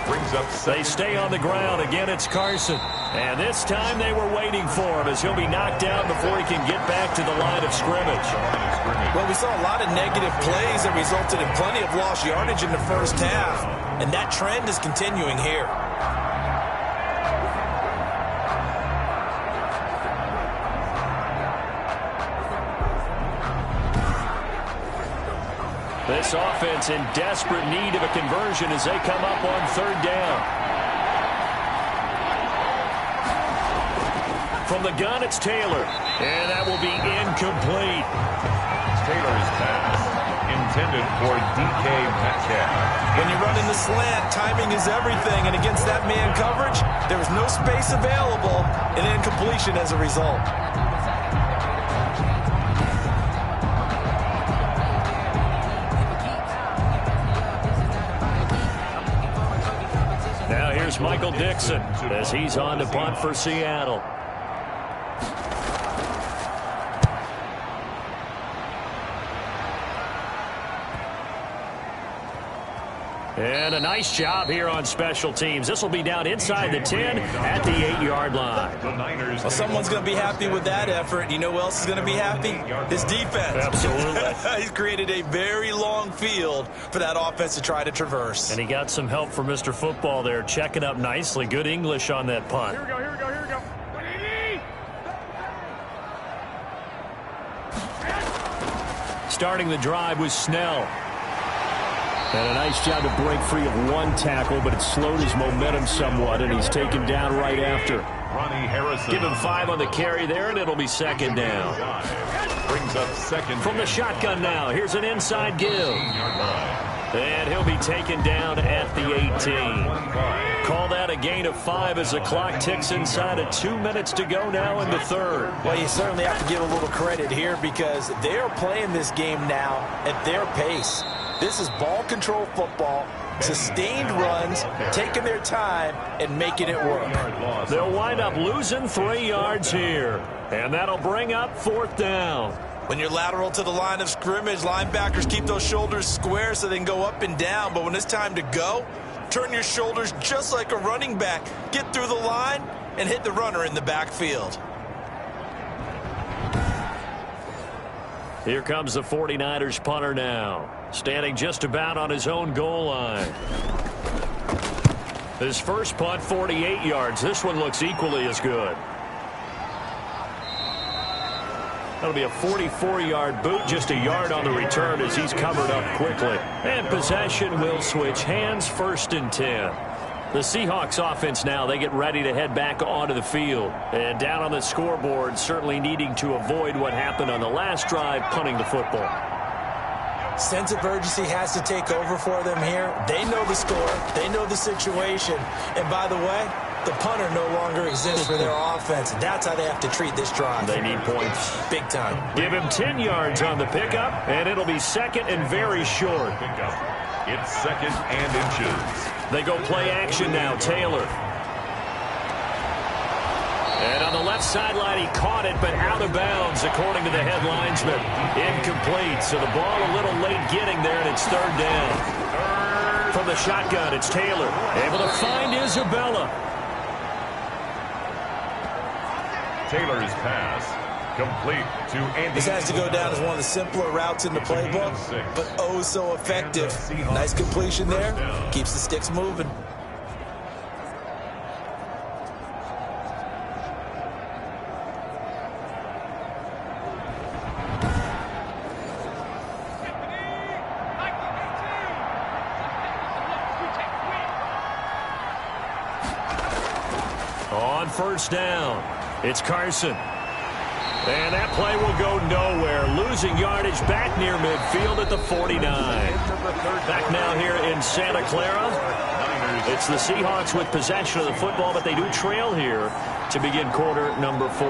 Brings up 7. They stay on the ground. Again, it's Carson. And this time they were waiting for him as he'll be knocked down before he can get back to the line of scrimmage. Well, we saw a lot of negative plays that resulted in plenty of lost yardage in the first half. And that trend is continuing here. This offense in desperate need of a conversion as they come up on 3rd down. From the gun, it's Taylor. And that will be incomplete. Taylor's pass intended for DK Metcalf. When you're running the slant, timing is everything. And against that man coverage, there was no space available. And incompletion as a result. Here's Michael Dixon as he's on to punt for Seattle. And a nice job here on special teams. This will be down inside the 10 at the 8-yard line. Well, someone's going to be happy with that effort. You know who else is going to be happy? His defense. Absolutely. He's created a very long field for that offense to try to traverse. And he got some help from Mr. Football there, checking up nicely. Good English on that punt. Here we go, here we go, here we go. Starting the drive was Snell. And a nice job to break free of one tackle, but it slowed his momentum somewhat, and he's taken down right after. Ronnie Harrison. Give him 5 on the carry there, and it'll be 2nd down. Brings up 2nd. From the shotgun now, here's an inside give. And he'll be taken down at the 18. Call that a gain of 5 as the clock ticks inside of 2 minutes to go now in the 3rd. Well, you certainly have to give a little credit here because they're playing this game now at their pace. This is ball control football, sustained runs, taking their time, and making it work. They'll wind up losing 3 yards here, and that'll bring up 4th down. When you're lateral to the line of scrimmage, linebackers keep those shoulders square so they can go up and down. But when it's time to go, turn your shoulders just like a running back. Get through the line and hit the runner in the backfield. Here comes the 49ers punter now, standing just about on his own goal line. His first punt, 48 yards. This one looks equally as good. That'll be a 44-yard boot, just a yard on the return as he's covered up quickly. And possession will switch hands, 1st and 10. The Seahawks offense now, they get ready to head back onto the field. And down on the scoreboard, certainly needing to avoid what happened on the last drive, punting the football. Sense of urgency has to take over for them here. They know the score. They know the situation. And by the way, the punter no longer exists for their offense. That's how they have to treat this drive. They need points. Big time. Give him 10 yards on the pickup, and it'll be 2nd and very short. It's 2nd and inches. They go play action now. Taylor. And on the left sideline, he caught it, but out of bounds, according to the head linesman. Incomplete, so the ball a little late getting there, and it's 3rd down. From the shotgun, it's Taylor. Able to find Isabella. Taylor's pass complete to Andy. This has to go down as one of the simpler routes in the playbook, but oh so effective. Nice completion there. Keeps the sticks moving. On 1st down, it's Carson. And that play will go nowhere. Losing yardage back near midfield at the 49. Back now here in Santa Clara. It's the Seahawks with possession of the football, but they do trail here to begin quarter number 4.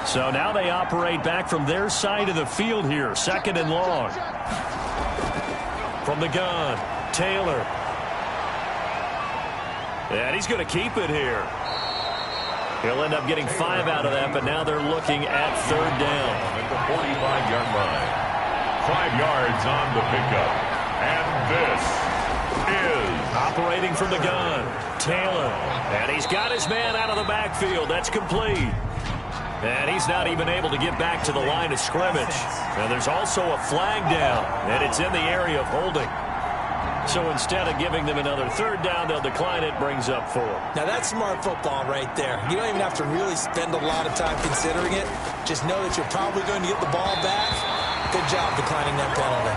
So now they operate back from their side of the field here. 2nd and long. From the gun, Taylor. And he's going to keep it here. He'll end up getting 5 out of that, but now they're looking at 3rd down. At the 45-yard line. 5 yards on the pickup. And this is operating from the gun, Taylor. And he's got his man out of the backfield. That's complete. And he's not even able to get back to the line of scrimmage. And there's also a flag down, and it's in the area of holding. So instead of giving them another 3rd down, they'll decline it, brings up 4. Now that's smart football right there. You don't even have to really spend a lot of time considering it. Just know that you're probably going to get the ball back. Good job declining that penalty.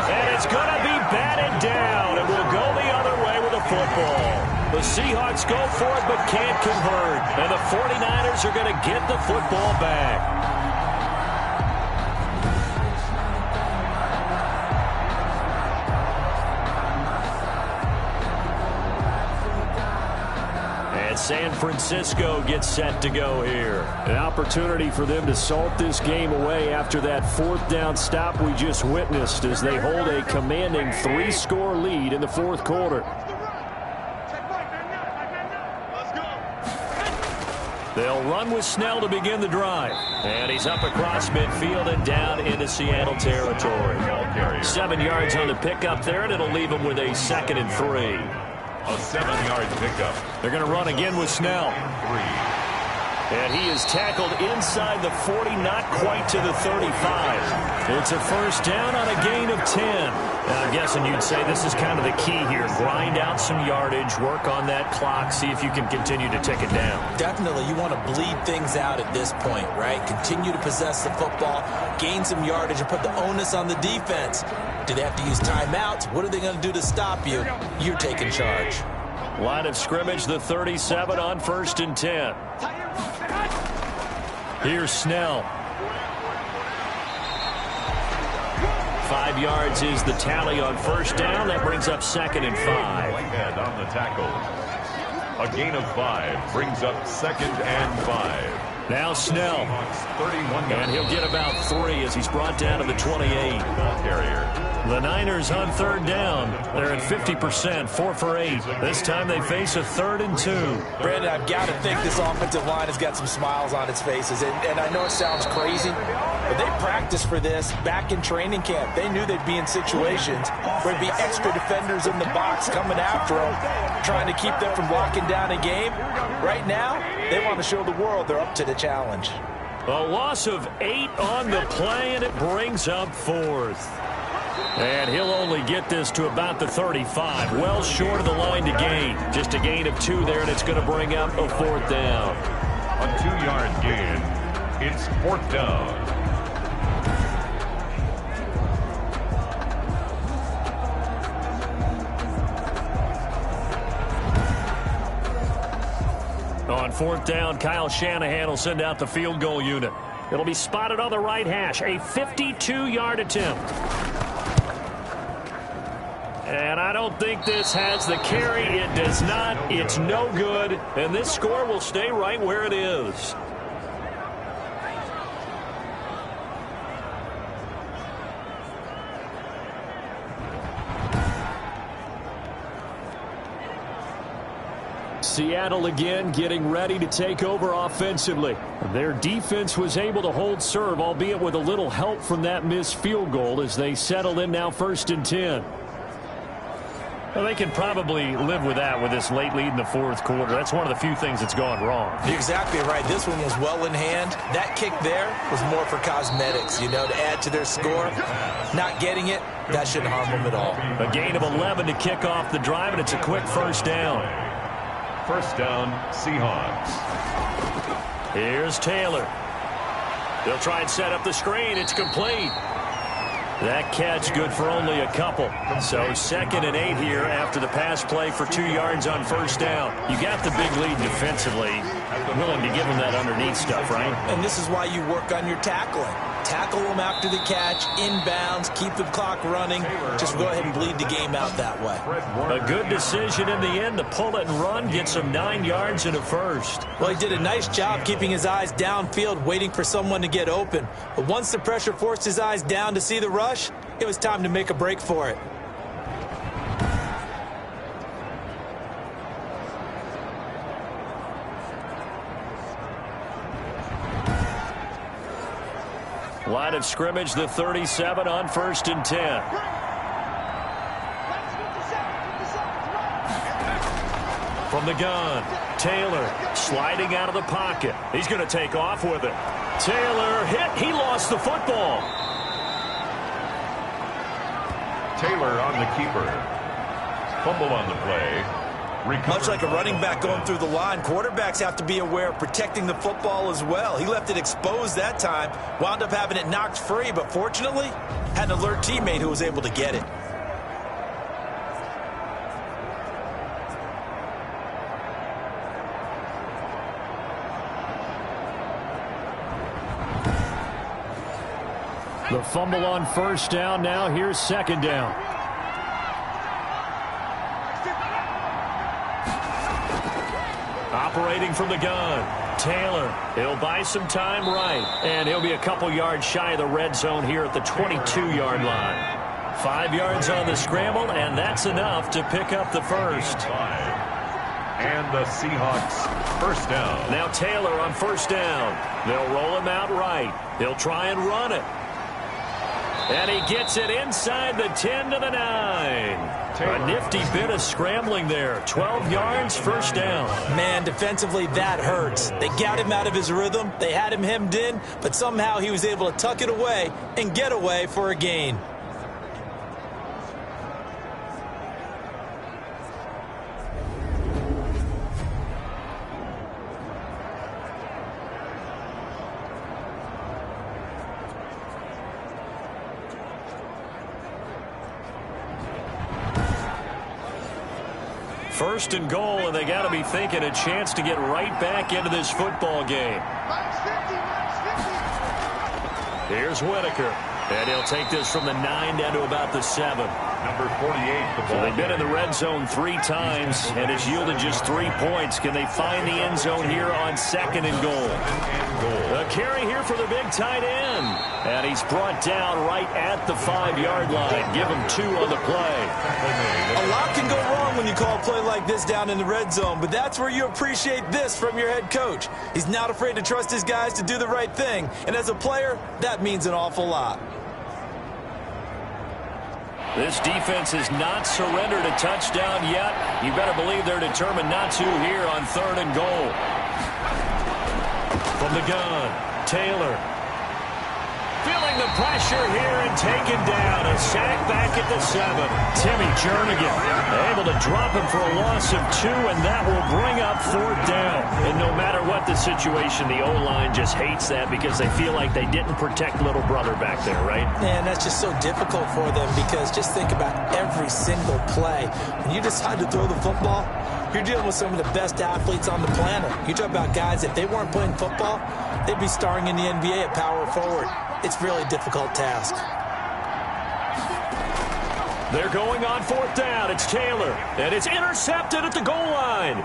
And it's going to be batted down, and we'll go the other way with the football. The Seahawks go for it but can't convert. And the 49ers are going to get the football back. San Francisco gets set to go here. An opportunity for them to salt this game away after that 4th down stop we just witnessed as they hold a commanding 3-score lead in the 4th quarter. They'll run with Snell to begin the drive. And he's up across midfield and down into Seattle territory. 7 yards on the pickup there, and it'll leave him with a 2nd and 3. A 7-yard pickup. They're going to run again with Snell. And he is tackled inside the 40, not quite to the 35. It's a 1st down on a gain of 10. Now, I'm guessing you'd say this is kind of the key here. Grind out some yardage, work on that clock, see if you can continue to tick it down. Definitely. You want to bleed things out at this point, right? Continue to possess the football, gain some yardage, and put the onus on the defense. Do they have to use timeouts? What are they going to do to stop you? You're taking charge. Line of scrimmage, the 37 on 1st and 10. Here's Snell. 5 yards is the tally on 1st down. That brings up 2nd and 5. Whitehead on the tackle. A gain of 5 brings up 2nd and 5. Now Snell. 31 and he'll get about 3 as he's brought down to the 28. Ball carrier. The Niners on 3rd down. They're at 50%, 4 for 8. This time they face a 3rd and 2. Brandon, I've got to think this offensive line has got some smiles on its faces. And I know it sounds crazy, but they practiced for this back in training camp. They knew they'd be in situations where there'd be extra defenders in the box coming after them, trying to keep them from locking down a game. Right now, they want to show the world they're up to the challenge. A loss of 8 on the play, and it brings up 4th. And he'll only get this to about the 35. Well short of the line to gain. Just a gain of 2 there, and it's going to bring up a 4th down. A 2-yard gain. It's 4th down. On 4th down, Kyle Shanahan will send out the field goal unit. It'll be spotted on the right hash, a 52-yard attempt. And I don't think this has the carry. It does not. It's no good. And this score will stay right where it is. Seattle again getting ready to take over offensively. Their defense was able to hold serve, albeit with a little help from that missed field goal as they settle in now 1st and 10. Well, they can probably live with that with this late lead in the 4th quarter. That's one of the few things that's gone wrong. You're exactly right. This one was well in hand. That kick there was more for cosmetics, to add to their score. Not getting it, that shouldn't harm them at all. A gain of 11 to kick off the drive, and it's a quick 1st down. 1st down, Seahawks. Here's Taylor. They'll try and set up the screen. It's complete. That catch good for only a couple. So 2nd and 8 here after the pass play for 2 yards on 1st down. You got the big lead defensively. Willing to give them that underneath stuff, right? And this is why you work on your tackling. Tackle them after the catch, inbounds, keep the clock running. Just go ahead and bleed the game out that way. A good decision in the end to pull it and run, get some 9 yards and a 1st. Well, he did a nice job keeping his eyes downfield, waiting for someone to get open. But once the pressure forced his eyes down to see the rush, it was time to make a break for it. Line of scrimmage, the 37 on 1st and 10. From the gun, Taylor sliding out of the pocket. He's going to take off with it. Taylor hit. He lost the football. Taylor on the keeper. Fumble on the play. Much like a running back going through the line, quarterbacks have to be aware of protecting the football as well. He left it exposed that time, wound up having it knocked free, but fortunately, had an alert teammate who was able to get it. The fumble on 1st down. Now here's 2nd down. Operating from the gun, Taylor. He'll buy some time right, and he'll be a couple yards shy of the red zone here at the 22-yard line. 5 yards on the scramble, and that's enough to pick up the 1st. And the Seahawks 1st down. Now Taylor on 1st down. They'll roll him out right. He'll try and run it. And he gets it inside the 10 to the 9. A nifty bit of scrambling there. 12 yards, 1st down. Man, defensively, that hurts. They got him out of his rhythm. They had him hemmed in, but somehow he was able to tuck it away and get away for a gain. First and goal, and they got to be thinking a chance to get right back into this football game. Here's Whitaker, and he'll take this from the 9 down to about the 7. Number 48. So they've been in the red zone 3 times, and it's yielded just 3 points. Can they find the end zone here on 2nd and goal? A carry here for the big tight end. And he's brought down right at the 5-yard line. Give him 2 on the play. A lot can go wrong when you call a play like this down in the red zone, but that's where you appreciate this from your head coach. He's not afraid to trust his guys to do the right thing, and as a player, that means an awful lot. This defense has not surrendered a touchdown yet. You better believe they're determined not to here on 3rd and goal. From the gun, Taylor. Feeling the pressure here and taken down. A sack back at the 7. Timmy Jernigan able to drop him for a loss of 2, and that will bring up 4th down. And no matter what the situation, the O-line just hates that because they feel like they didn't protect little brother back there, right? Man, that's just so difficult for them because just think about every single play. When you decide to throw the football, you're dealing with some of the best athletes on the planet. You talk about guys, if they weren't playing football, they'd be starring in the NBA at power forward. It's really a difficult task. They're going on 4th down. It's Taylor, and it's intercepted at the goal line.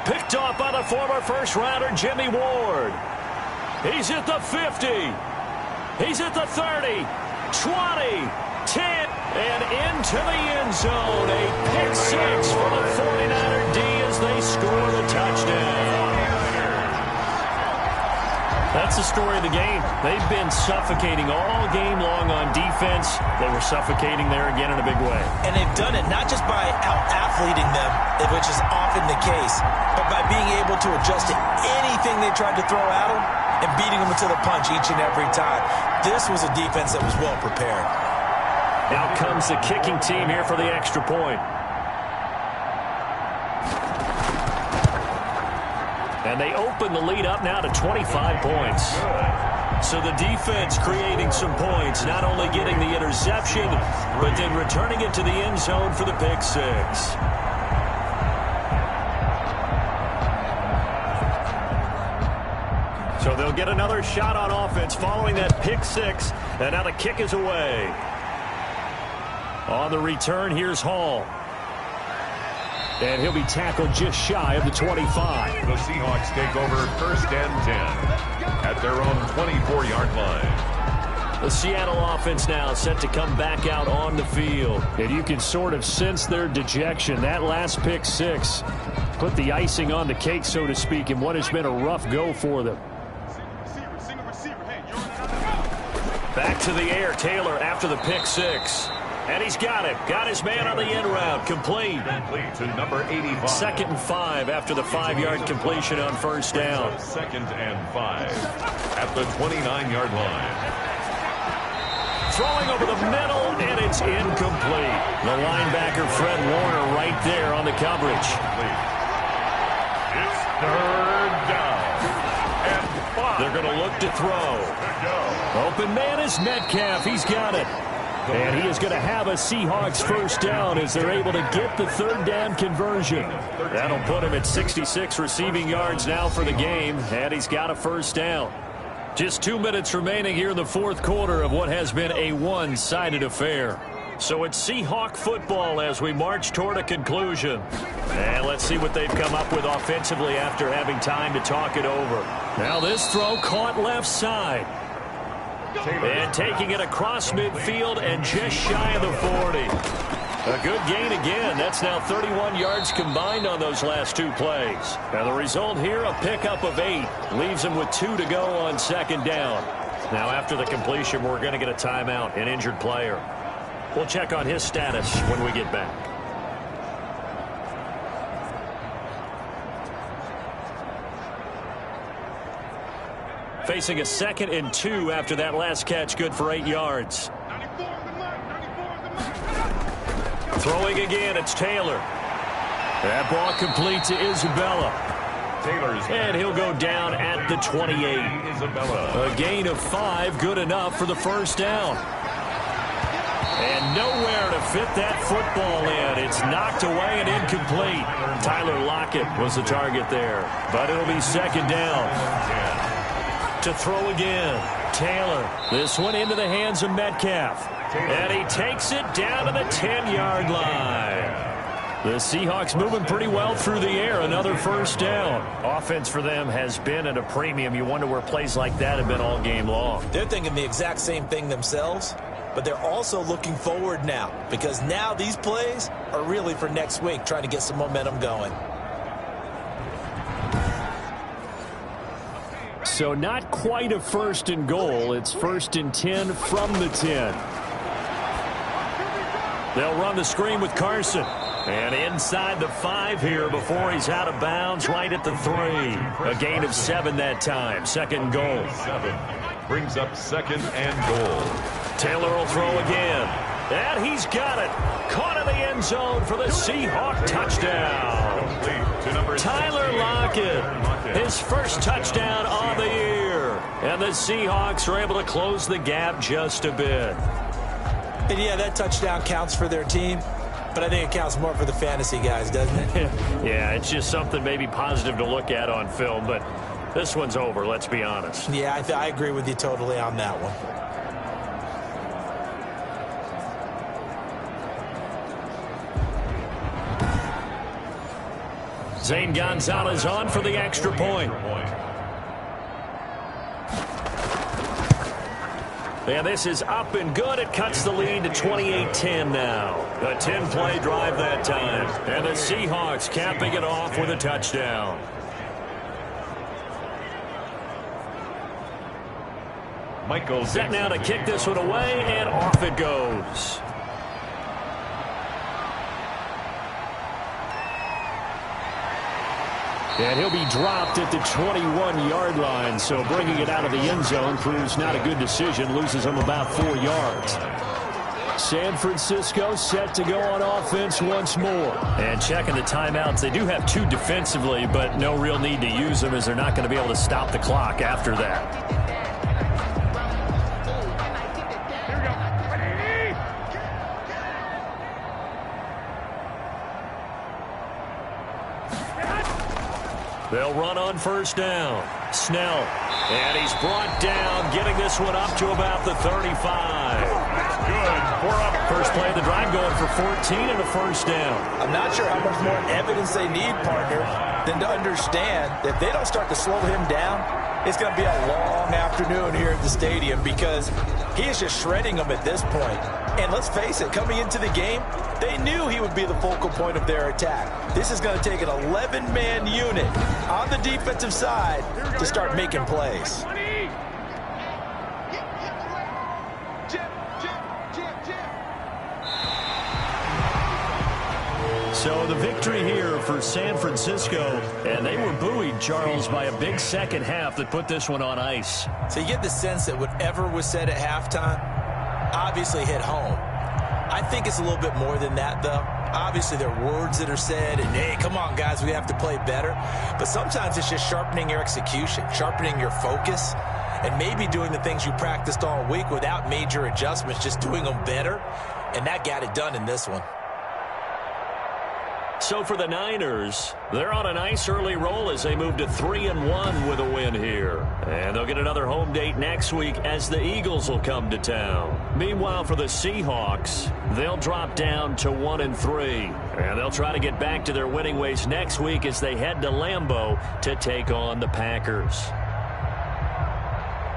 Picked off by the former first-rounder Jimmy Ward. He's at the 50. He's at the 30, 20, 10, and into the end zone. A pick 6 for the 49er D as they score the touchdown. That's the story of the game. They've been suffocating all game long on defense. They were suffocating there again in a big way. And they've done it not just by out-athleting them, which is often the case, but by being able to adjust to anything they tried to throw at them and beating them to the punch each and every time. This was a defense that was well prepared. Out comes the kicking team here for the extra point. And they open the lead up now to 25 points. So the defense creating some points, not only getting the interception, but then returning it to the end zone for the pick 6. So they'll get another shot on offense following that pick 6, and now the kick is away. On the return, here's Hall. And he'll be tackled just shy of the 25. The Seahawks take over 1st and 10 at their own 24-yard line. The Seattle offense now set to come back out on the field. And you can sort of sense their dejection. That last pick 6 put the icing on the cake, so to speak, in what has been a rough go for them. Back to the air, Taylor after the pick 6. And he's got it. Got his man on the end route. Complete. Complete to number 85. 2nd and 5 after the 5-yard completion on 1st down. 2nd and 5 at the 29-yard line. Throwing over the middle, and it's incomplete. The linebacker, Fred Warner, right there on the coverage. It's 3rd down and 5. They're going to look to throw. Open man is Metcalf. He's got it. And he is going to have a Seahawks 1st down as they're able to get the 3rd down conversion. That'll put him at 66 receiving yards now for the game, and he's got a 1st down. Just 2 minutes remaining here in the 4th quarter of what has been a one-sided affair. So it's Seahawk football as we march toward a conclusion. And let's see what they've come up with offensively after having time to talk it over. Now this throw caught left side. And taking it across midfield and just shy of the 40. A good gain again. That's now 31 yards combined on those last 2 plays. Now the result here, a pickup of 8. Leaves them with 2 to go on 2nd down. Now after the completion, we're going to get a timeout, an injured player. We'll check on his status when we get back. Facing a 2nd and 2 after that last catch, good for 8 yards. Throwing again, it's Taylor. That ball complete to Isabella. And he'll go down at the 28. A gain of 5, good enough for the 1st down. And nowhere to fit that football in. It's knocked away and incomplete. Tyler Lockett was the target there. But it'll be 2nd down. To throw again. Taylor. This one into the hands of Metcalf. And he takes it down to the 10-yard line. The Seahawks moving pretty well through the air. Another 1st down. Offense for them has been at a premium. You wonder where plays like that have been all game long. They're thinking the exact same thing themselves, but they're also looking forward now because now these plays are really for next week, trying to get some momentum going. So not quite a 1st and goal. It's 1st and 10 from the 10. They'll run the screen with Carson. And inside the 5 here before he's out of bounds, right at the 3. A gain of 7 that time. Second goal. 7 brings up second and goal. Taylor will throw again. And he's got it. Caught in the end zone for the Seahawks touchdown. Tyler Lockett, his first touchdown on the year. And the Seahawks are able to close the gap just a bit. And yeah, that touchdown counts for their team, but I think it counts more for the fantasy guys, doesn't it? Yeah, it's just something maybe positive to look at on film, but this one's over, let's be honest. Yeah, I agree with you totally on that one. Zane Gonzalez on for the extra point. And this is up and good. It cuts the lead to 28-10 now. A 10-play drive that time. And the Seahawks capping it off with a touchdown. Michael set now to kick this one away, and off it goes. And he'll be dropped at the 21-yard line, so bringing it out of the end zone proves not a good decision, loses him about 4 yards. San Francisco set to go on offense once more. And checking the timeouts, they do have 2 defensively, but no real need to use them as they're not going to be able to stop the clock after that. They'll run on first down. Snell. And he's brought down, getting this one up to about the 35. Good. 4 up. First play of the drive going for 14 and a first down. I'm not sure how much more evidence they need, partner, than to understand that if they don't start to slow him down, it's going to be a long afternoon here at the stadium because he is just shredding them at this point. And let's face it, coming into the game, they knew he would be the focal point of their attack. This is going to take an 11-man unit on the defensive side to start making plays. So the victory here for San Francisco, and they were buoyed, Charles, by a big second half that put this one on ice. So you get the sense that whatever was said at halftime obviously hit home. I think it's a little bit more than that, though. Obviously, there are words that are said, and, hey, come on, guys, we have to play better. But sometimes it's just sharpening your execution, sharpening your focus, and maybe doing the things you practiced all week without major adjustments, just doing them better. And that got it done in this one. So for the Niners, they're on a nice early roll as they move to 3-1 with a win here. And they'll get another home date next week as the Eagles will come to town. Meanwhile, for the Seahawks, they'll drop down to 1-3. And they'll try to get back to their winning ways next week as they head to Lambeau to take on the Packers.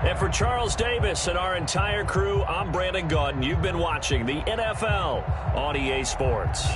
And for Charles Davis and our entire crew, I'm Brandon Gaudin. You've been watching the NFL on EA Sports.